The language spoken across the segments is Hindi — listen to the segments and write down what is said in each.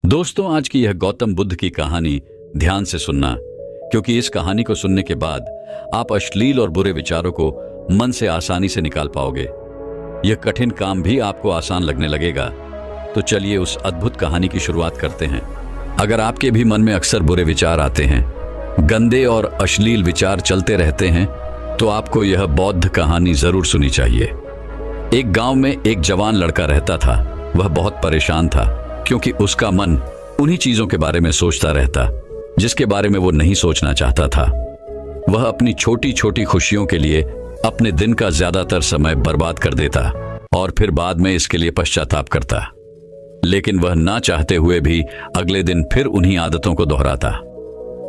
दोस्तों, आज की यह गौतम बुद्ध की कहानी ध्यान से सुनना, क्योंकि इस कहानी को सुनने के बाद आप अश्लील और बुरे विचारों को मन से आसानी से निकाल पाओगे। यह कठिन काम भी आपको आसान लगने लगेगा। तो चलिए उस अद्भुत कहानी की शुरुआत करते हैं। अगर आपके भी मन में अक्सर बुरे विचार आते हैं, गंदे और अश्लील विचार चलते रहते हैं, तो आपको यह बौद्ध कहानी जरूर सुननी चाहिए। एक गांव में एक जवान लड़का रहता था। वह बहुत परेशान था, क्योंकि उसका मन उन्हीं चीजों के बारे में सोचता रहता जिसके बारे में वो नहीं सोचना चाहता था। वह अपनी छोटी छोटी खुशियों के लिए अपने दिन का ज्यादातर समय बर्बाद कर देता और फिर बाद में इसके लिए पश्चाताप करता। लेकिन वह ना चाहते हुए भी अगले दिन फिर उन्हीं आदतों को दोहराता।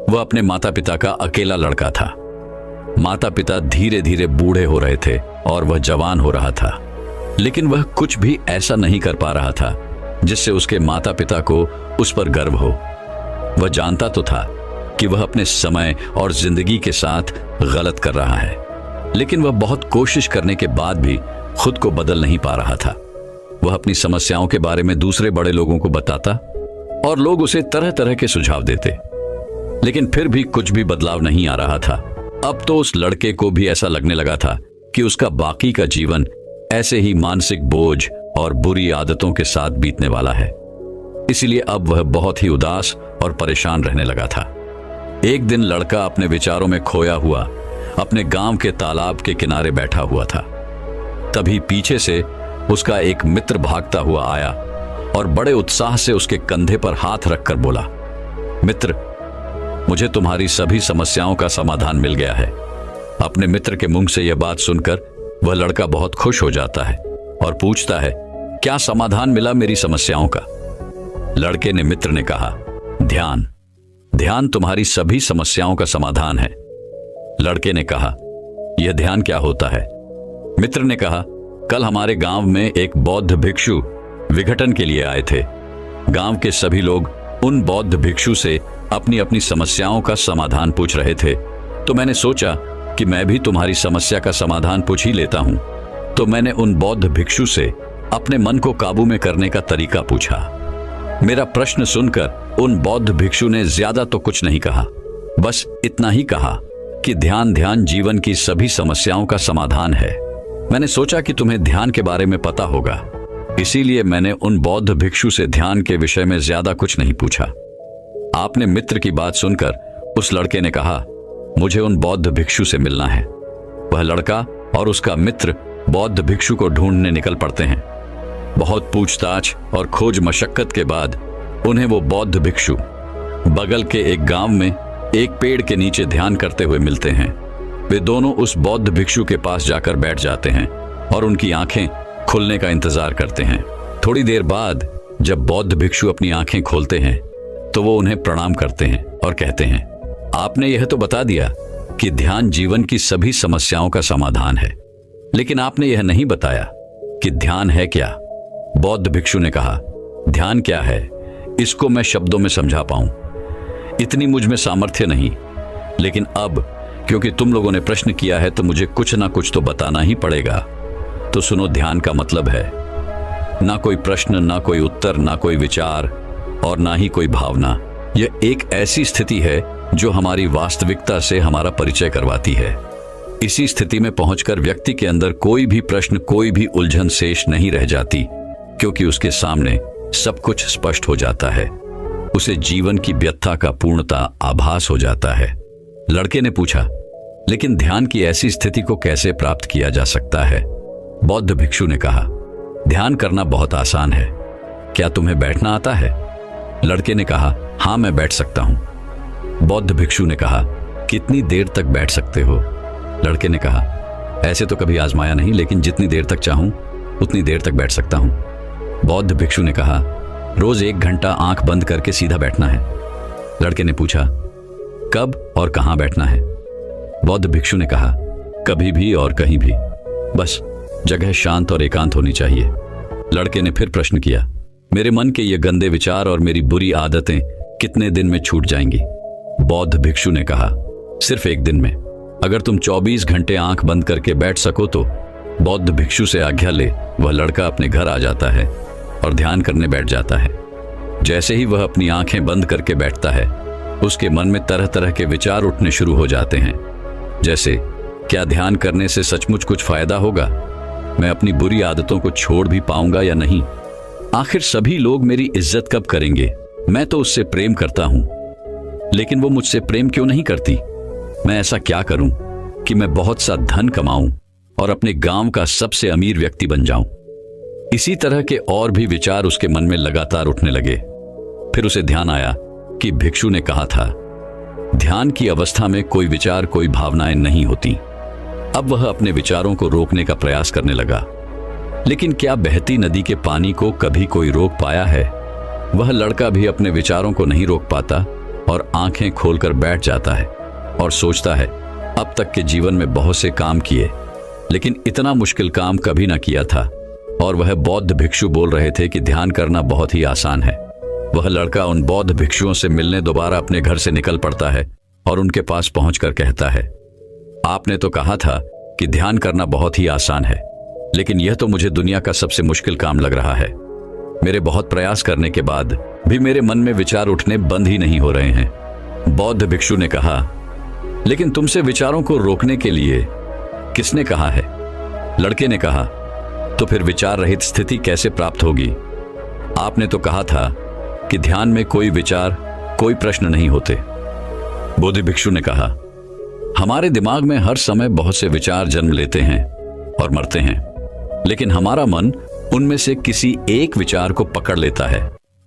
वह अपने माता पिता का अकेला लड़का था। माता पिता धीरे धीरे बूढ़े हो रहे थे और वह जवान हो रहा था, लेकिन वह कुछ भी ऐसा नहीं कर पा रहा था जिससे उसके माता पिता को उस पर गर्व हो। वह जानता तो था कि वह अपने समय और जिंदगी के साथ गलत कर रहा है, लेकिन वह बहुत कोशिश करने के बाद भी खुद को बदल नहीं पा रहा था। वह अपनी समस्याओं के बारे में दूसरे बड़े लोगों को बताता और लोग उसे तरह तरह के सुझाव देते, लेकिन फिर भी कुछ भी बदलाव नहीं आ रहा था। अब तो उस लड़के को भी ऐसा लगने लगा था कि उसका बाकी का जीवन ऐसे ही मानसिक बोझ और बुरी आदतों के साथ बीतने वाला है। इसीलिए अब वह बहुत ही उदास और परेशान रहने लगा था। एक दिन लड़का अपने विचारों में खोया हुआ अपने गांव के तालाब के किनारे बैठा हुआ था। तभी पीछे से उसका एक मित्र भागता हुआ आया और बड़े उत्साह से उसके कंधे पर हाथ रखकर बोला, मित्र, मुझे तुम्हारी सभी समस्याओं का समाधान मिल गया है। अपने मित्र के मुंह से यह बात सुनकर वह लड़का बहुत खुश हो जाता है और पूछता है, क्या समाधान मिला मेरी समस्याओं का? लड़के ने मित्र ने कहा, ध्यान। ध्यान तुम्हारी सभी समस्याओं का समाधान है। लड़के ने कहा, यह ध्यान क्या होता है? मित्र ने कहा, कल हमारे गांव में एक बौद्ध भिक्षु विघटन के लिए आए थे। गांव के सभी लोग उन बौद्ध भिक्षु से अपनी अपनी समस्याओं का समाधान पूछ रहे थे, तो मैंने सोचा कि मैं भी तुम्हारी समस्या का समाधान पूछ ही लेता हूं। तो मैंने उन बौद्ध भिक्षु से अपने मन को काबू में करने का तरीका पूछा। मेरा प्रश्न सुनकर उन बौद्ध भिक्षु ने ज्यादा तो कुछ नहीं कहा, बस इतना ही कहा कि ध्यान जीवन की सभी समस्याओं का समाधान है। मैंने सोचा कि तुम्हें ध्यान के बारे में पता होगा, इसीलिए मैंने उन बौद्ध भिक्षु से ध्यान के विषय में ज्यादा कुछ नहीं पूछा। आपने मित्र की बात सुनकर उस लड़के ने कहा, मुझे उन बौद्ध भिक्षु से मिलना है। वह लड़का और उसका मित्र बौद्ध भिक्षु को ढूंढने निकल पड़ते हैं। बहुत पूछताछ और खोज मशक्कत के बाद उन्हें वो बौद्ध भिक्षु बगल के एक गांव में एक पेड़ के नीचे ध्यान करते हुए मिलते हैं। वे दोनों उस बौद्ध भिक्षु के पास जाकर बैठ जाते हैं और उनकी आंखें खुलने का इंतजार करते हैं। थोड़ी देर बाद जब बौद्ध भिक्षु अपनी आंखें खोलते हैं तो वो उन्हें प्रणाम करते हैं और कहते हैं, आपने यह तो बता दिया कि ध्यान जीवन की सभी समस्याओं का समाधान है, लेकिन आपने यह नहीं बताया कि ध्यान है क्या? बौद्ध भिक्षु ने कहा, ध्यान क्या है इसको मैं शब्दों में समझा पाऊं, इतनी मुझ में सामर्थ्य नहीं, लेकिन अब क्योंकि तुम लोगों ने प्रश्न किया है तो मुझे कुछ ना कुछ तो बताना ही पड़ेगा। तो सुनो, ध्यान का मतलब है ना कोई प्रश्न, ना कोई उत्तर, ना कोई विचार और ना ही कोई भावना। यह एक ऐसी स्थिति है जो हमारी वास्तविकता से हमारा परिचय करवाती है। इसी स्थिति में पहुंचकर व्यक्ति के अंदर कोई भी प्रश्न, कोई भी उलझन शेष नहीं रह जाती, क्योंकि उसके सामने सब कुछ स्पष्ट हो जाता है। उसे जीवन की व्यथा का पूर्णता आभास हो जाता है। लड़के ने पूछा, लेकिन ध्यान की ऐसी स्थिति को कैसे प्राप्त किया जा सकता है? बौद्ध भिक्षु ने कहा, ध्यान करना बहुत आसान है। क्या तुम्हें बैठना आता है? लड़के ने कहा, हाँ, मैं बैठ सकता हूं। बौद्ध भिक्षु ने कहा, कितनी देर तक बैठ सकते हो? लड़के ने कहा, ऐसे तो कभी आजमाया नहीं, लेकिन जितनी देर तक चाहूं उतनी देर तक बैठ सकता हूं। बौद्ध भिक्षु ने कहा, रोज 1 घंटा आंख बंद करके सीधा बैठना है। लड़के ने पूछा, कब और कहां बैठना है? बौद्ध भिक्षु ने कहा, कभी भी और कहीं भी, बस जगह शांत और एकांत होनी चाहिए। लड़के ने फिर प्रश्न किया, मेरे मन के ये गंदे विचार और मेरी बुरी आदतें कितने दिन में छूट जाएंगी? बौद्ध भिक्षु ने कहा, सिर्फ 1 दिन में। अगर तुम 24 घंटे आंख बंद करके बैठ सको तो। बौद्ध भिक्षु से आज्ञा ले वह लड़का अपने घर आ जाता है और ध्यान करने बैठ जाता है। जैसे ही वह अपनी आंखें बंद करके बैठता है, उसके मन में तरह तरह के विचार उठने शुरू हो जाते हैं। जैसे, क्या ध्यान करने से सचमुच कुछ फायदा होगा? मैं अपनी बुरी आदतों को छोड़ भी पाऊंगा या नहीं? आखिर सभी लोग मेरी इज्जत कब करेंगे? मैं तो उससे प्रेम करता हूं, लेकिन वो मुझसे प्रेम क्यों नहीं करती? मैं ऐसा क्या करूं कि मैं बहुत सा धन कमाऊं और अपने गांव का सबसे अमीर व्यक्ति बन जाऊं? इसी तरह के और भी विचार उसके मन में लगातार उठने लगे। फिर उसे ध्यान आया कि भिक्षु ने कहा था, ध्यान की अवस्था में कोई विचार, कोई भावनाएं नहीं होती। अब वह अपने विचारों को रोकने का प्रयास करने लगा, लेकिन क्या बहती नदी के पानी को कभी कोई रोक पाया है? वह लड़का भी अपने विचारों को नहीं रोक पाता और आंखें खोलकर बैठ जाता है और सोचता है, अब तक के जीवन में बहुत से काम किए, लेकिन इतना मुश्किल काम कभी ना किया था। और वह बौद्ध भिक्षु बोल रहे थे कि ध्यान करना बहुत ही आसान है। वह लड़का उन बौद्ध भिक्षुओं से मिलने दोबारा अपने घर से निकल पड़ता है और उनके पास पहुंचकर कहता है, आपने तो कहा था कि ध्यान करना बहुत ही आसान है, लेकिन यह तो मुझे दुनिया का सबसे मुश्किल काम लग रहा है। मेरे बहुत प्रयास करने के बाद भी मेरे मन में विचार उठने बंद ही नहीं हो रहे हैं। बौद्ध भिक्षु ने कहा, लेकिन तुमसे विचारों को रोकने के लिए किसने कहा है? लड़के ने कहा, तो फिर विचार रहित स्थिति कैसे प्राप्त होगी? आपने तो कहा था कि ध्यान में कोई विचार, कोई प्रश्न नहीं होते। बौद्ध भिक्षु ने कहा, हमारे दिमाग में हर समय बहुत से विचार जन्म लेते हैं और मरते हैं, लेकिन हमारा मन उनमें से किसी एक विचार को पकड़ लेता है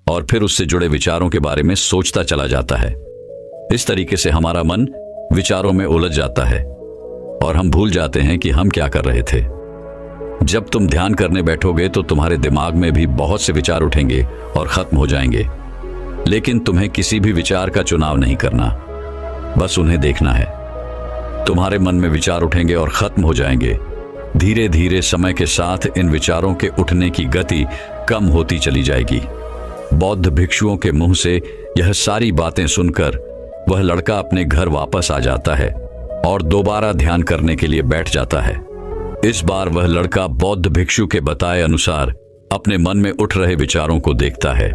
और फिर उससे जुड़े विचारों के बारे में सोचता चला जाता है। इस तरीके से हमारा मन विचारों में उलझ जाता है और हम भूल जाते हैं कि हम क्या कर रहे थे। जब तुम ध्यान करने बैठोगे तो तुम्हारे दिमाग में भी बहुत से विचार उठेंगे और खत्म हो जाएंगे, लेकिन तुम्हें किसी भी विचार का चुनाव नहीं करना, बस उन्हें देखना है। तुम्हारे मन में विचार उठेंगे और खत्म हो जाएंगे। धीरे धीरे समय के साथ इन विचारों के उठने की गति कम होती चली जाएगी। बौद्ध भिक्षुओं के मुंह से यह सारी बातें सुनकर वह लड़का अपने घर वापस आ जाता है और दोबारा ध्यान करने के लिए बैठ जाता है। इस बार वह लड़का बौद्ध भिक्षु के बताए अनुसार अपने मन में उठ रहे विचारों को देखता है।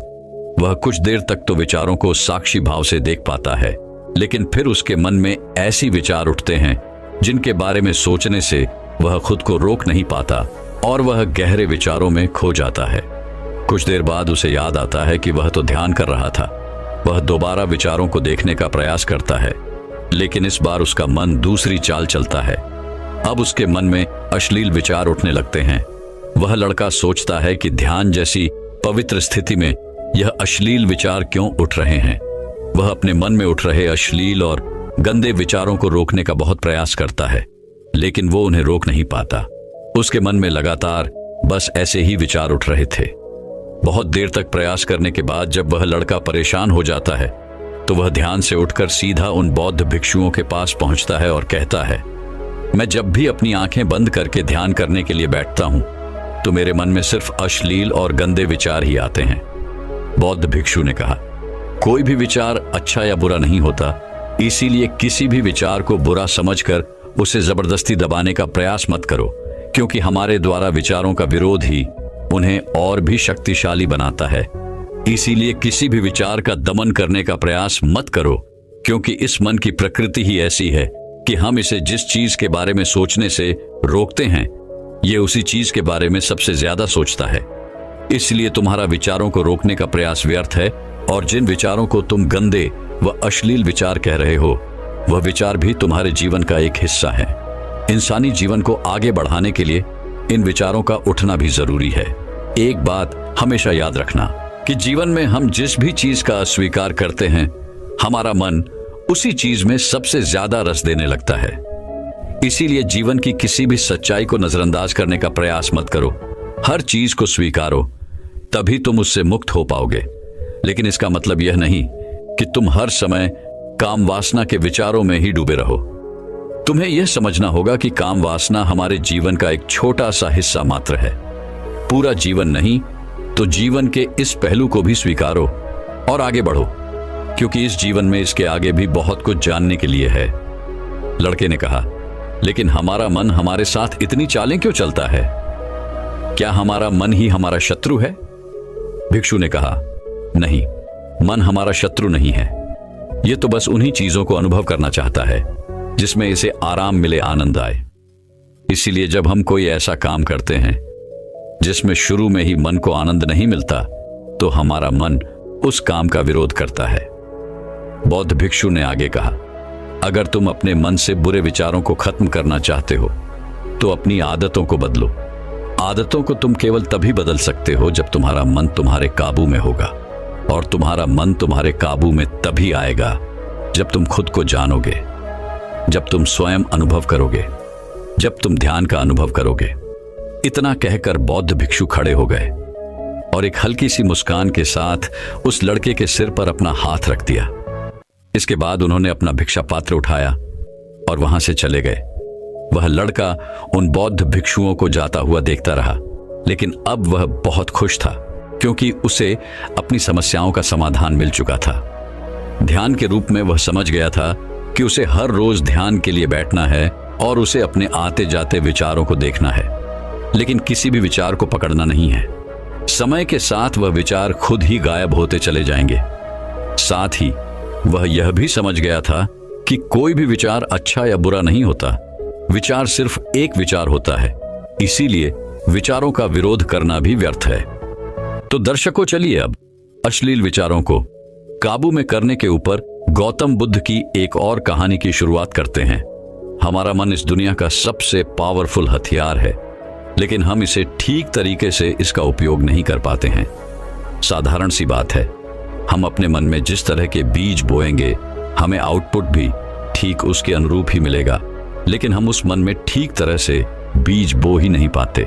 वह कुछ देर तक तो विचारों को साक्षी भाव से देख पाता है, लेकिन फिर उसके मन में ऐसी विचार उठते हैं जिनके बारे में सोचने से वह खुद को रोक नहीं पाता और वह गहरे विचारों में खो जाता है। कुछ देर बाद उसे याद आता है कि वह तो ध्यान कर रहा था। वह दोबारा विचारों को देखने का प्रयास करता है, लेकिन इस बार उसका मन दूसरी चाल चलता है। अब उसके मन में अश्लील विचार उठने लगते हैं। वह लड़का सोचता है कि ध्यान जैसी पवित्र स्थिति में यह अश्लील विचार क्यों उठ रहे हैं। वह अपने मन में उठ रहे अश्लील और गंदे विचारों को रोकने का बहुत प्रयास करता है, लेकिन वो उन्हें रोक नहीं पाता। उसके मन में लगातार बस ऐसे ही विचार उठ रहे थे। बहुत देर तक प्रयास करने के बाद जब वह लड़का परेशान हो जाता है तो वह ध्यान से उठकर सीधा उन बौद्ध भिक्षुओं के पास पहुंचता है और कहता है, मैं जब भी अपनी आंखें बंद करके ध्यान करने के लिए बैठता हूं तो मेरे मन में सिर्फ अश्लील और गंदे विचार ही आते हैं। बौद्ध भिक्षु ने कहा, कोई भी विचार अच्छा या बुरा नहीं होता, इसीलिए किसी भी विचार को बुरा समझकर उसे जबरदस्ती दबाने का प्रयास मत करो, क्योंकि हमारे द्वारा विचारों का विरोध ही उन्हें और भी शक्तिशाली बनाता है। इसीलिए किसी भी विचार का दमन करने का प्रयास मत करो, क्योंकि इस मन की प्रकृति ही ऐसी है कि हम इसे जिस चीज के बारे में सोचने से रोकते हैं, ये उसी चीज के बारे में सबसे ज्यादा सोचता है। इसलिए तुम्हारा विचारों को रोकने का प्रयास व्यर्थ है, और जिन विचारों को तुम गंदे व अश्लील विचार कह रहे हो, वह विचार भी तुम्हारे जीवन का एक हिस्सा है। इंसानी जीवन को आगे बढ़ाने के लिए इन विचारों का उठना भी जरूरी है। एक बात हमेशा याद रखना कि जीवन में हम जिस भी चीज का अस्वीकार करते हैं, हमारा मन उसी चीज में सबसे ज्यादा रस देने लगता है। इसीलिए जीवन की किसी भी सच्चाई को नजरअंदाज करने का प्रयास मत करो। हर चीज को स्वीकारो, तभी तुम उससे मुक्त हो पाओगे। लेकिन इसका मतलब यह नहीं कि तुम हर समय काम वासना के विचारों में ही डूबे रहो। तुम्हें यह समझना होगा कि काम वासना हमारे जीवन का एक छोटा सा हिस्सा मात्र है, पूरा जीवन नहीं। तो जीवन के इस पहलू को भी स्वीकारो और आगे बढ़ो, क्योंकि इस जीवन में इसके आगे भी बहुत कुछ जानने के लिए है। लड़के ने कहा, लेकिन हमारा मन हमारे साथ इतनी चालें क्यों चलता है? क्या हमारा मन ही हमारा शत्रु है? भिक्षु ने कहा, नहीं, मन हमारा शत्रु नहीं है। यह तो बस उन्हीं चीजों को अनुभव करना चाहता है जिसमें इसे आराम मिले, आनंद आए। इसीलिए जब हम कोई ऐसा काम करते हैं जिसमें शुरू में ही मन को आनंद नहीं मिलता, तो हमारा मन उस काम का विरोध करता है। बौद्ध भिक्षु ने आगे कहा, अगर तुम अपने मन से बुरे विचारों को खत्म करना चाहते हो तो अपनी आदतों को बदलो। आदतों को तुम केवल तभी बदल सकते हो जब तुम्हारा मन तुम्हारे काबू में होगा, और तुम्हारा मन तुम्हारे काबू में तभी आएगा जब तुम खुद को जानोगे, जब तुम स्वयं अनुभव करोगे, जब तुम ध्यान का अनुभव करोगे। इतना कहकर बौद्ध भिक्षु खड़े हो गए और एक हल्की सी मुस्कान के साथ उस लड़के के सिर पर अपना हाथ रख दिया। इसके बाद उन्होंने अपना भिक्षा पात्र उठाया और वहां से चले गए। वह लड़का उन बौद्ध भिक्षुओं को जाता हुआ देखता रहा, लेकिन अब वह बहुत खुश था क्योंकि उसे अपनी समस्याओं का समाधान मिल चुका था। ध्यान के रूप में वह समझ गया था कि उसे हर रोज ध्यान के लिए बैठना है और उसे अपने आते जाते विचारों को देखना है, लेकिन किसी भी विचार को पकड़ना नहीं है। समय के साथ वह विचार खुद ही गायब होते चले जाएंगे। साथ ही वह यह भी समझ गया था कि कोई भी विचार अच्छा या बुरा नहीं होता, विचार सिर्फ एक विचार होता है, इसीलिए विचारों का विरोध करना भी व्यर्थ है। तो दर्शकों, चलिए अब अश्लील विचारों को काबू में करने के ऊपर गौतम बुद्ध की एक और कहानी की शुरुआत करते हैं। हमारा मन इस दुनिया का सबसे पावरफुल हथियार है, लेकिन हम इसे ठीक तरीके से इसका उपयोग नहीं कर पाते हैं। साधारण सी बात है, हम अपने मन में जिस तरह के बीज बोएंगे, हमें आउटपुट भी ठीक उसके अनुरूप ही मिलेगा, लेकिन हम उस मन में ठीक तरह से बीज बो ही नहीं पाते।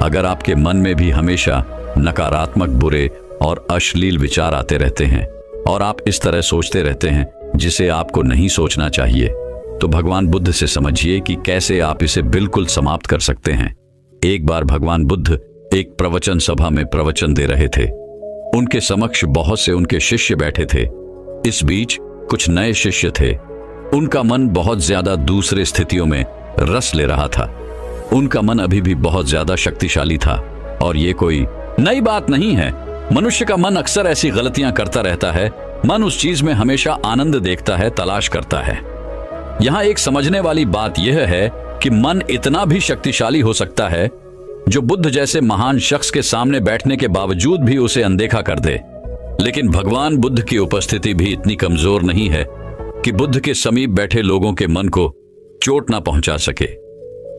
अगर आपके मन में भी हमेशा नकारात्मक, बुरे और अश्लील विचार आते रहते हैं और आप इस तरह सोचते रहते हैं जिसे आपको नहीं सोचना चाहिए, तो भगवान बुद्ध से समझिए कि कैसे आप इसे बिल्कुल समाप्त कर सकते हैं। एक बार भगवान बुद्ध एक प्रवचन सभा में प्रवचन दे रहे थे। उनके समक्ष बहुत से उनके शिष्य बैठे थे। इस बीच कुछ नए शिष्य थे। उनका मन बहुत ज्यादा दूसरे स्थितियों में रस ले रहा था। उनका मन अभी भी बहुत ज्यादा शक्तिशाली था और ये कोई नई बात नहीं है। मनुष्य का मन अक्सर ऐसी गलतियां करता रहता है। मन उस चीज में हमेशा आनंद देखता है, तलाश करता है। यहां एक समझने वाली बात यह है कि मन इतना भी शक्तिशाली हो सकता है जो बुद्ध जैसे महान शख्स के सामने बैठने के बावजूद भी उसे अनदेखा कर दे। लेकिन भगवान बुद्ध की उपस्थिति भी इतनी कमजोर नहीं है कि बुद्ध के समीप बैठे लोगों के मन को चोट ना पहुंचा सके।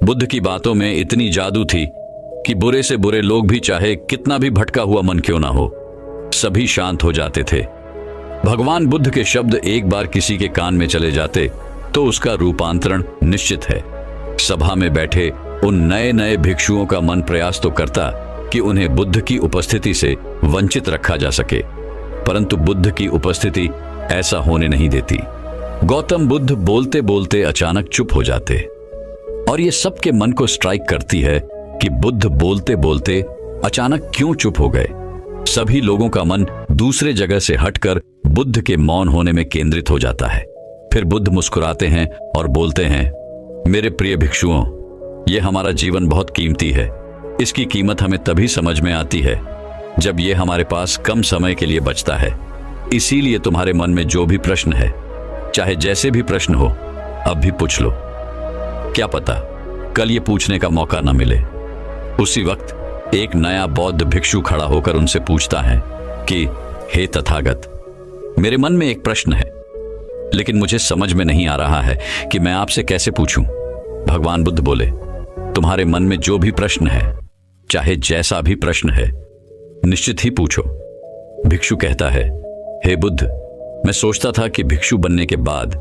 बुद्ध की बातों में इतनी जादू थी कि बुरे से बुरे लोग भी, चाहे कितना भी भटका हुआ मन क्यों ना हो, सभी शांत हो जाते थे। भगवान बुद्ध के शब्द एक बार किसी के कान में चले जाते तो उसका रूपांतरण निश्चित है। सभा में बैठे उन नए नए भिक्षुओं का मन प्रयास तो करता कि उन्हें बुद्ध की उपस्थिति से वंचित रखा जा सके, परंतु बुद्ध की उपस्थिति ऐसा होने नहीं देती। गौतम बुद्ध बोलते बोलते अचानक चुप हो जाते और ये सबके मन को स्ट्राइक करती है कि बुद्ध बोलते बोलते अचानक क्यों चुप हो गए। सभी लोगों का मन दूसरे जगह से हटकर बुद्ध के मौन होने में केंद्रित हो जाता है। फिर बुद्ध मुस्कुराते हैं और बोलते हैं, मेरे प्रिय भिक्षुओं, ये हमारा जीवन बहुत कीमती है। इसकी कीमत हमें तभी समझ में आती है जब ये हमारे पास कम समय के लिए बचता है। इसीलिए तुम्हारे मन में जो भी प्रश्न है, चाहे जैसे भी प्रश्न हो, अब भी पूछ लो। क्या पता कल ये पूछने का मौका न मिले। उसी वक्त एक नया बौद्ध भिक्षु खड़ा होकर उनसे पूछता है कि हे तथागत, मेरे मन में एक प्रश्न है, लेकिन मुझे समझ में नहीं आ रहा है कि मैं आपसे कैसे पूछूं। भगवान बुद्ध बोले, तुम्हारे मन में जो भी प्रश्न है, चाहे जैसा भी प्रश्न है, निश्चित ही पूछो। भिक्षु कहता है, हे बुद्ध, मैं सोचता था कि भिक्षु बनने के बाद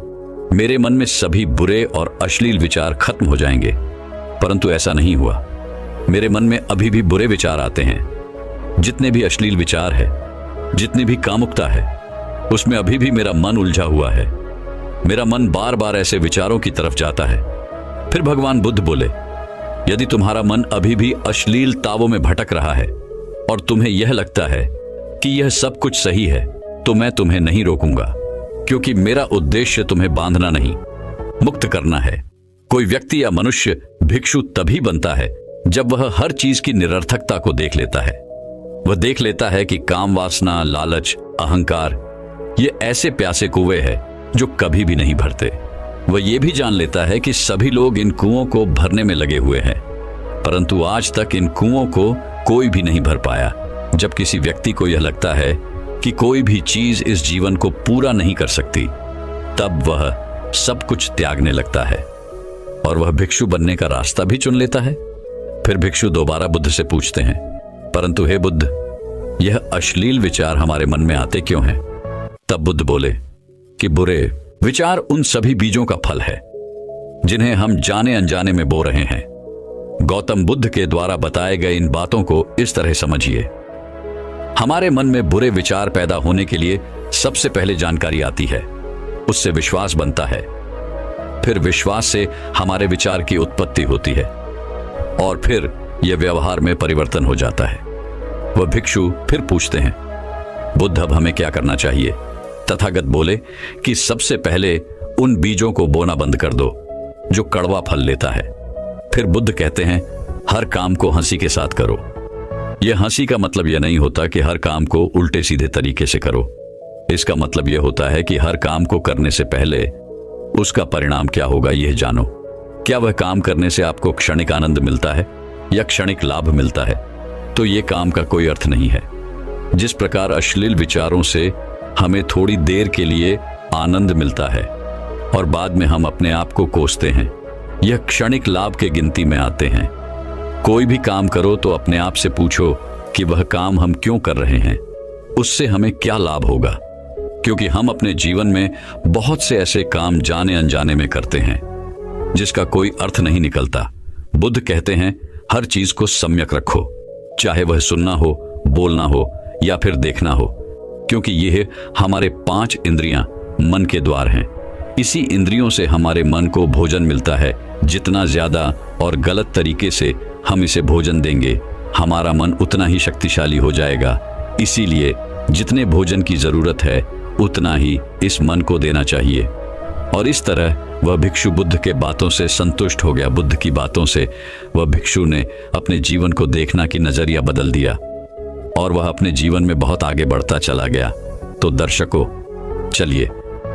मेरे मन में सभी बुरे और अश्लील विचार खत्म हो जाएंगे, परंतु ऐसा नहीं हुआ। मेरे मन में अभी भी बुरे विचार आते हैं। जितने भी अश्लील विचार है, जितनी भी कामुकता है, उसमें अभी भी मेरा मन उलझा हुआ है। मेरा मन बार बार ऐसे विचारों की तरफ जाता है। फिर भगवान बुद्ध बोले, यदि तुम्हारा मन अभी भी अश्लील तावों में भटक रहा है और तुम्हें यह लगता है कि यह सब कुछ सही है, तो मैं तुम्हें नहीं रोकूंगा, क्योंकि मेरा उद्देश्य तुम्हें बांधना नहीं, मुक्त करना है। कोई व्यक्ति या मनुष्य भिक्षु तभी बनता है जब वह हर चीज की निरर्थकता को देख लेता है। वह देख लेता है कि काम वासना, लालच, अहंकार ये ऐसे प्यासे कुएं हैं जो कभी भी नहीं भरते। वह ये भी जान लेता है कि सभी लोग इन कुओं को भरने में लगे हुए हैं, परंतु आज तक इन कुओं को कोई भी नहीं भर पाया। जब किसी व्यक्ति को यह लगता है कि कोई भी चीज इस जीवन को पूरा नहीं कर सकती, तब वह सब कुछ त्यागने लगता है और वह भिक्षु बनने का रास्ता भी चुन लेता है। फिर भिक्षु दोबारा बुद्ध से पूछते हैं, परंतु हे बुद्ध, यह अश्लील विचार हमारे मन में आते क्यों हैं? तब बुद्ध बोले कि बुरे विचार उन सभी बीजों का फल है जिन्हें हम जाने अनजाने में बो रहे हैं। गौतम बुद्ध के द्वारा बताए गए इन बातों को इस तरह समझिए। हमारे मन में बुरे विचार पैदा होने के लिए सबसे पहले जानकारी आती है, उससे विश्वास बनता है, फिर विश्वास से हमारे विचार की उत्पत्ति होती है और फिर यह व्यवहार में परिवर्तन हो जाता है। वह भिक्षु फिर पूछते हैं, बुद्ध अब हमें क्या करना चाहिए? तथागत बोले कि सबसे पहले उन बीजों को बोना बंद कर दो जो कड़वा फल लेता है। फिर बुद्ध कहते हैं, हर काम को हंसी के साथ करो। यह हंसी का मतलब यह नहीं होता कि हर काम को उल्टे सीधे तरीके से करो। इसका मतलब यह होता है कि हर काम को करने से पहले उसका परिणाम क्या होगा यह जानो। क्या वह काम करने से आपको क्षणिक आनंद मिलता है या क्षणिक लाभ मिलता है, तो यह काम का कोई अर्थ नहीं है। जिस प्रकार अश्लील विचारों से हमें थोड़ी देर के लिए आनंद मिलता है और बाद में हम अपने आप को कोसते हैं, यह क्षणिक लाभ के गिनती में आते हैं। कोई भी काम करो तो अपने आप से पूछो कि वह काम हम क्यों कर रहे हैं, उससे हमें क्या लाभ होगा, क्योंकि हम अपने जीवन में बहुत से ऐसे काम जाने अनजाने में करते हैं जिसका कोई अर्थ नहीं निकलता। बुद्ध कहते हैं, हर चीज को सम्यक रखो, चाहे वह सुनना हो, बोलना हो या फिर देखना हो, क्योंकि यह हमारे 5 इंद्रियां मन के द्वार हैं। इसी इंद्रियों से हमारे मन को भोजन मिलता है। जितना ज्यादा और गलत तरीके से हम इसे भोजन देंगे, हमारा मन उतना ही शक्तिशाली हो जाएगा। इसीलिए जितने भोजन की जरूरत है उतना ही इस मन को देना चाहिए। और इस तरह वह भिक्षु बुद्ध के बातों से संतुष्ट हो गया। बुद्ध की बातों से वह भिक्षु ने अपने जीवन को देखना की नजरिया बदल दिया और वह अपने जीवन में बहुत आगे बढ़ता चला गया। तो दर्शकों, चलिए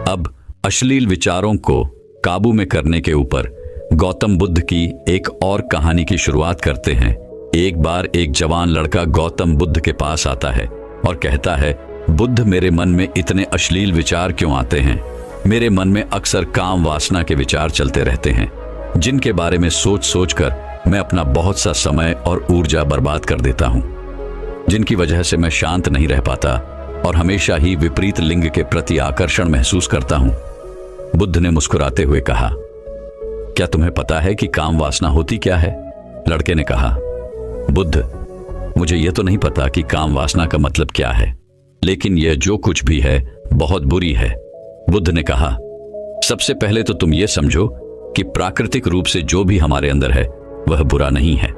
अब अश्लील विचारों को काबू में करने के ऊपर गौतम बुद्ध की एक और कहानी की शुरुआत करते हैं। एक बार एक जवान लड़का गौतम बुद्ध के पास आता है और कहता है, बुद्ध, मेरे मन में इतने अश्लील विचार क्यों आते हैं? मेरे मन में अक्सर काम वासना के विचार चलते रहते हैं, जिनके बारे में सोच सोच कर मैं अपना बहुत सा समय और ऊर्जा बर्बाद कर देता हूँ, जिनकी वजह से मैं शांत नहीं रह पाता और हमेशा ही विपरीत लिंग के प्रति आकर्षण महसूस करता हूँ। बुद्ध ने मुस्कुराते हुए कहा, क्या तुम्हें पता है कि काम वासना होती क्या है? लड़के ने कहा, बुद्ध, मुझे यह तो नहीं पता कि काम वासना का मतलब क्या है, लेकिन यह जो कुछ भी है बहुत बुरी है। बुद्ध ने कहा, सबसे पहले तो तुम यह समझो कि प्राकृतिक रूप से जो भी हमारे अंदर है वह बुरा नहीं है।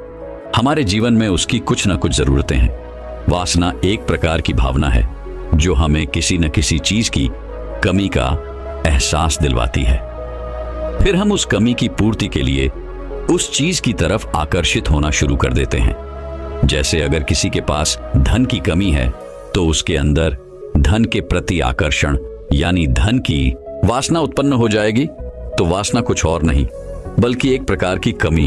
हमारे जीवन में उसकी कुछ न कुछ जरूरतें हैं। वासना एक प्रकार की भावना है जो हमें किसी न किसी चीज की कमी का एहसास दिलवाती है। फिर हम उस कमी की पूर्ति के लिए उस चीज की तरफ आकर्षित होना शुरू कर देते हैं। जैसे अगर किसी के पास धन की कमी है तो उसके अंदर धन के प्रति आकर्षण यानी धन की वासना उत्पन्न हो जाएगी। तो वासना कुछ और नहीं बल्कि एक प्रकार की कमी,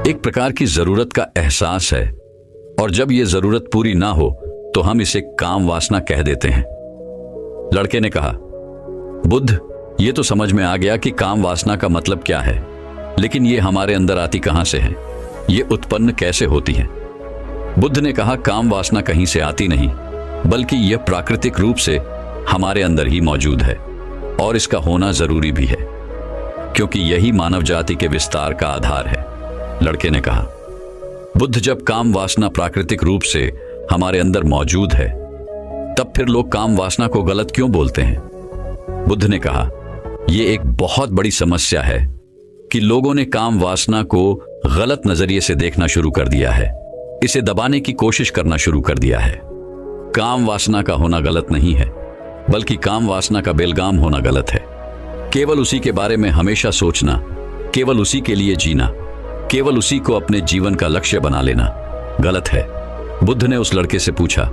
एक प्रकार की जरूरत का एहसास है, और जब यह जरूरत पूरी ना हो तो हम इसे काम वासना कह देते हैं। लड़के ने कहा, बुद्ध, ये तो समझ में आ गया कि काम वासना का मतलब क्या है, लेकिन ये हमारे अंदर आती कहां से है, ये उत्पन्न कैसे होती है? बुद्ध ने कहा, काम वासना कहीं से आती नहीं बल्कि यह प्राकृतिक रूप से हमारे अंदर ही मौजूद है और इसका होना जरूरी भी है, क्योंकि यही मानव जाति के विस्तार का आधार है। लड़के ने कहा, बुद्ध, जब काम वासना प्राकृतिक रूप से हमारे अंदर मौजूद है तब फिर लोग काम वासना को गलत क्यों बोलते हैं? बुद्ध ने कहा, यह एक बहुत बड़ी समस्या है कि लोगों ने काम वासना को गलत नजरिए से देखना शुरू कर दिया है, इसे दबाने की कोशिश करना शुरू कर दिया है। काम वासना का होना गलत नहीं है बल्कि काम वासना का बेलगाम होना गलत है। केवल उसी के बारे में हमेशा सोचना, केवल उसी के लिए जीना, केवल उसी को अपने जीवन का लक्ष्य बना लेना गलत है। बुद्ध ने उस लड़के से पूछा,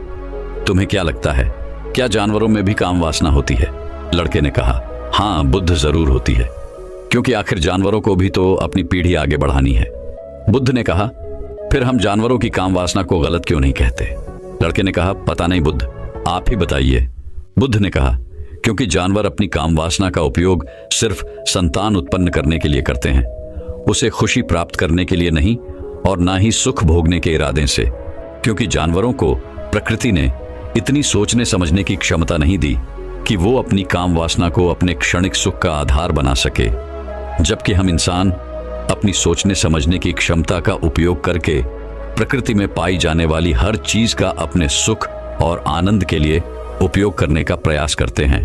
तुम्हें क्या लगता है, क्या जानवरों में भी काम वासना होती है? लड़के ने कहा, हाँ बुद्ध, जरूर होती है, क्योंकि आखिर जानवरों को भी तो अपनी पीढ़ी आगे बढ़ानी है। बुद्ध ने कहा, फिर हम जानवरों की काम वासना को गलत क्यों नहीं कहते? लड़के ने कहा, पता नहीं बुद्ध, आप ही बताइए। बुद्ध ने कहा, क्योंकि जानवर अपनी काम वासना का उपयोग सिर्फ संतान उत्पन्न करने के लिए करते हैं, उसे खुशी प्राप्त करने के लिए नहीं, और ना ही सुख भोगने के इरादे से, क्योंकि जानवरों को प्रकृति ने इतनी सोचने समझने की क्षमता नहीं दी कि वो अपनी काम वासना को अपने क्षणिक सुख का आधार बना सके, जबकि हम इंसान अपनी सोचने समझने की क्षमता का उपयोग करके प्रकृति में पाई जाने वाली हर चीज का अपने सुख और आनंद के लिए उपयोग करने का प्रयास करते हैं।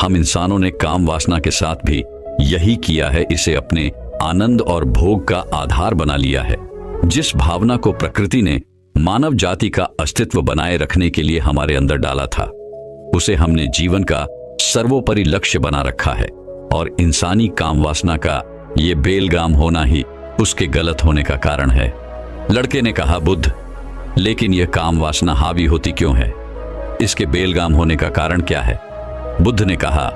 हम इंसानों ने काम वासना के साथ भी यही किया है, इसे अपने आनंद और भोग का आधार बना लिया है। जिस भावना को प्रकृति ने मानव जाति का अस्तित्व बनाए रखने के लिए हमारे अंदर डाला था, उसे हमने जीवन का सर्वोपरि लक्ष्य बना रखा है, और इंसानी काम वासना का ये बेलगाम होना ही उसके गलत होने का कारण है। लड़के ने कहा, बुद्ध, लेकिन यह काम वासना हावी होती क्यों है? इसके बेलगाम होने का कारण क्या है? बुद्ध ने कहा,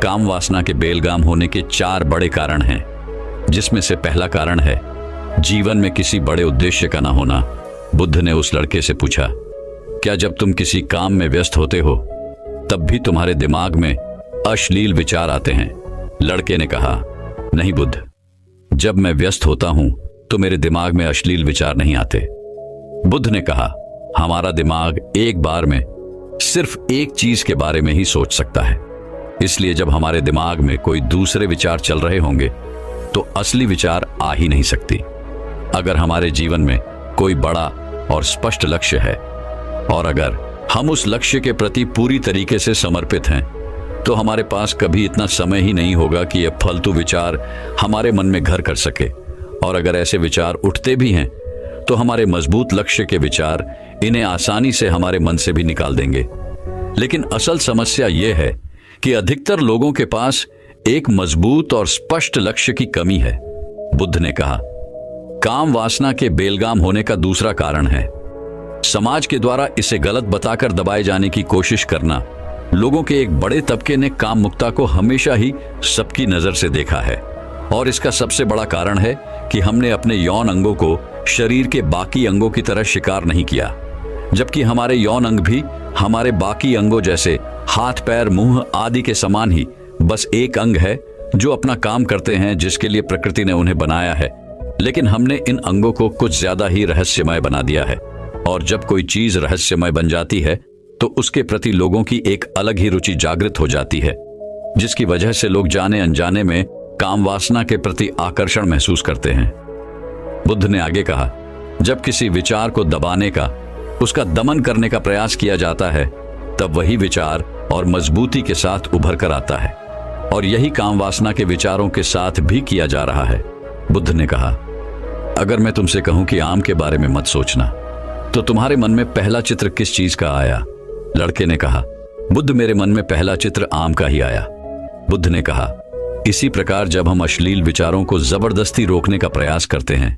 काम वासना के बेलगाम होने के 4 बड़े कारण हैं, जिसमें से पहला कारण है जीवन में किसी बड़े उद्देश्य का ना होना। बुद्ध ने उस लड़के से पूछा, क्या जब तुम किसी काम में व्यस्त होते हो तब भी तुम्हारे दिमाग में अश्लील विचार आते हैं? लड़के ने कहा, नहीं बुद्ध, जब मैं व्यस्त होता हूं तो मेरे दिमाग में अश्लील विचार नहीं आते। बुद्ध ने कहा, हमारा दिमाग एक बार में सिर्फ एक चीज के बारे में ही सोच सकता है, इसलिए जब हमारे दिमाग में कोई दूसरे विचार चल रहे होंगे तो असली विचार आ ही नहीं सकती। अगर हमारे जीवन में कोई बड़ा और स्पष्ट लक्ष्य है, और अगर हम उस लक्ष्य के प्रति पूरी तरीके से समर्पित हैं, तो हमारे पास कभी इतना समय ही नहीं होगा कि ये फालतू विचार हमारे मन में घर कर सके। और अगर ऐसे विचार उठते भी हैं तो हमारे मजबूत लक्ष्य के विचार इन्हें आसानी से हमारे मन से भी निकाल देंगे। लेकिन असल समस्या यह है कि अधिकतर लोगों के पास एक मजबूत और स्पष्ट लक्ष्य की कमी है। बुद्ध ने कहा, काम वासना के बेलगाम होने का दूसरा कारण है समाज के द्वारा इसे गलत बताकर दबाए जाने की कोशिश करना। लोगों के एक बड़े तबके ने काम मुक्ता को हमेशा ही सबकी नजर से देखा है, और इसका सबसे बड़ा कारण है कि हमने अपने यौन अंगों को शरीर के बाकी अंगों की तरह शिकार नहीं किया, जबकि हमारे यौन अंग भी हमारे बाकी अंगों जैसे हाथ, पैर, मुंह आदि के समान ही बस एक अंग है जो अपना काम करते हैं, जिसके लिए प्रकृति ने उन्हें बनाया है। लेकिन हमने इन अंगों को कुछ ज्यादा ही रहस्यमय बना दिया है, और जब कोई चीज रहस्यमय बन जाती है तो उसके प्रति लोगों की एक अलग ही रुचि जागृत हो जाती है, जिसकी वजह से लोग जाने अनजाने में काम वासना के प्रति आकर्षण महसूस करते हैं। बुद्ध ने आगे कहा, जब किसी विचार को दबाने का, उसका दमन करने का प्रयास किया जाता है, तब वही विचार और मजबूती के साथ उभर कर आता है, और यही काम वासना के विचारों के साथ भी किया जा रहा है। बुद्ध ने कहा, अगर मैं तुमसे कहूं कि आम के बारे में मत सोचना, तो तुम्हारे मन में पहला चित्र किस चीज का आया? लड़के ने कहा, बुद्ध, मेरे मन में पहला चित्र आम का ही आया। बुद्ध ने कहा, इसी प्रकार जब हम अश्लील विचारों को जबरदस्ती रोकने का प्रयास करते हैं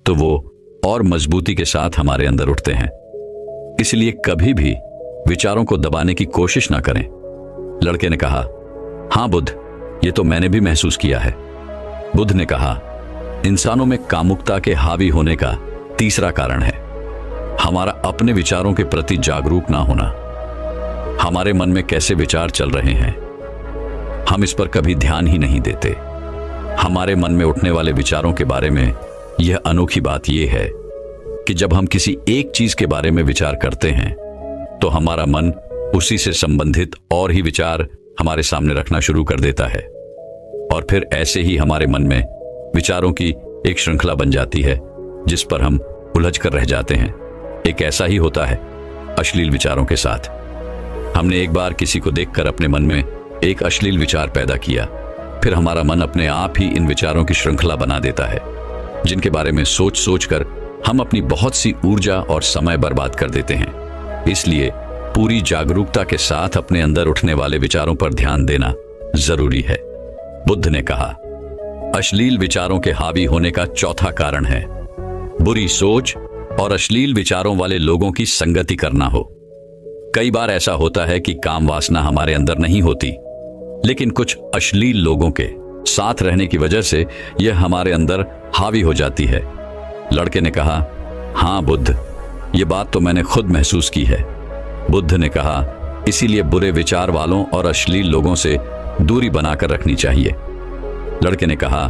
तो वो और मजबूती के साथ हमारे अंदर उठते हैं। इसलिए कभी भी विचारों को दबाने की कोशिश ना करें। लड़के ने कहा, हां बुद्ध, ये तो मैंने भी महसूस किया है। बुद्ध ने कहा, इंसानों में कामुकता के हावी होने का तीसरा कारण है हमारा अपने विचारों के प्रति जागरूक ना होना। हमारे मन में कैसे विचार चल रहे हैं, हम इस पर कभी ध्यान ही नहीं देते। हमारे मन में उठने वाले विचारों के बारे में यह अनोखी बात यह है कि जब हम किसी एक चीज के बारे में विचार करते हैं तो हमारा मन उसी से संबंधित और ही विचार हमारे सामने रखना शुरू कर देता है, और फिर ऐसे ही हमारे मन में विचारों की एक श्रृंखला बन जाती है जिस पर हम उलझ कर रह जाते हैं। एक ऐसा ही होता है अश्लील विचारों के साथ। हमने एक बार किसी को देखकर अपने मन में एक अश्लील विचार पैदा किया, फिर हमारा मन अपने आप ही इन विचारों की श्रृंखला बना देता है, जिनके बारे में सोच सोच कर हम अपनी बहुत सी ऊर्जा और समय बर्बाद कर देते हैं। इसलिए पूरी जागरूकता के साथ अपने अंदर उठने वाले विचारों पर ध्यान देना जरूरी है। बुद्ध ने कहा, अश्लील विचारों के हावी होने का चौथा कारण है बुरी सोच और अश्लील विचारों वाले लोगों की संगति करना हो। कई बार ऐसा होता है कि काम वासना हमारे अंदर नहीं होती, लेकिन कुछ अश्लील लोगों के साथ रहने की वजह से यह हमारे अंदर हावी हो जाती है। लड़के ने कहा, हाँ बुद्ध, ये बात तो मैंने खुद महसूस की है। बुद्ध ने कहा, इसीलिए बुरे विचार वालों और अश्लील लोगों से दूरी बनाकर रखनी चाहिए। लड़के ने कहा,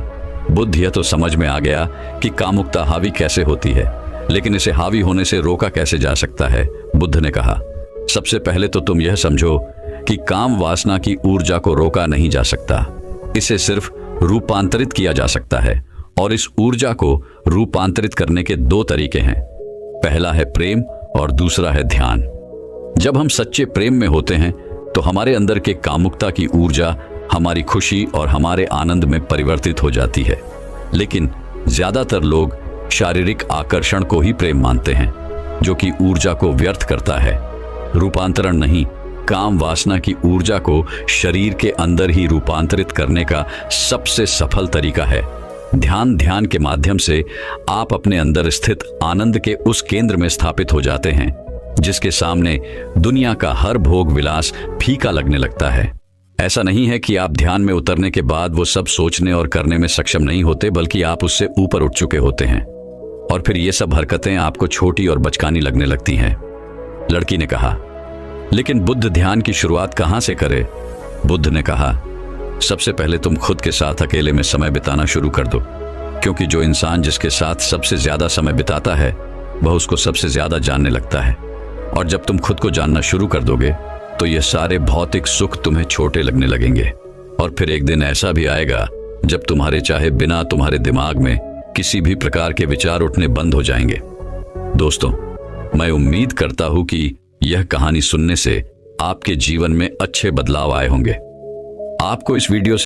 बुद्ध, यह तो समझ में आ गया कि कामुकता हावी कैसे होती है, लेकिन इसे हावी होने से रोका कैसे जा सकता है। बुद्ध ने कहा, सबसे पहले तो तुम यह समझो कि काम वासना की ऊर्जा को रोका नहीं जा सकता, इसे सिर्फ रूपांतरित किया जा सकता है। और इस ऊर्जा को रूपांतरित करने के दो तरीके हैं, पहला है प्रेम और दूसरा है ध्यान। जब हम सच्चे प्रेम में होते हैं तो हमारे अंदर के कामुकता की ऊर्जा हमारी खुशी और हमारे आनंद में परिवर्तित हो जाती है। लेकिन ज्यादातर लोग शारीरिक आकर्षण को ही प्रेम मानते हैं, जो कि ऊर्जा को व्यर्थ करता है। रूपांतरण नहीं, काम वासना की ऊर्जा को शरीर के अंदर ही रूपांतरित करने का सबसे सफल तरीका है ध्यान के माध्यम से आप अपने अंदर स्थित आनंद के उस केंद्र में स्थापित हो जाते हैं जिसके सामने दुनिया का हर भोग विलास फीका लगने लगता है। ऐसा नहीं है कि आप ध्यान में उतरने के बाद वो सब सोचने और करने में सक्षम नहीं होते, बल्कि आप उससे ऊपर उठ चुके होते हैं और फिर ये सब हरकतें आपको छोटी और बचकानी लगने लगती हैं। लड़की ने कहा, लेकिन बुद्ध, ध्यान की शुरुआत कहां से करे? बुद्ध ने कहा, सबसे पहले तुम खुद के साथ अकेले में समय बिताना शुरू कर दो, क्योंकि जो इंसान जिसके साथ सबसे ज्यादा समय बिताता है वह उसको सबसे ज्यादा जानने लगता है। और जब तुम खुद को जानना शुरू कर दोगे तो ये सारे भौतिक सुख तुम्हें छोटे लगने लगेंगे। और फिर एक दिन ऐसा भी आएगा जब तुम्हारे चाहे बिना तुम्हारे दिमाग में किसी भी प्रकार के विचार उठने बंद हो जाएंगे। दोस्तों, मैं उम्मीद करता हूं कि यह कहानी सुनने से आपके जीवन में अच्छे बदलाव आए होंगे। आपको इस वीडियो से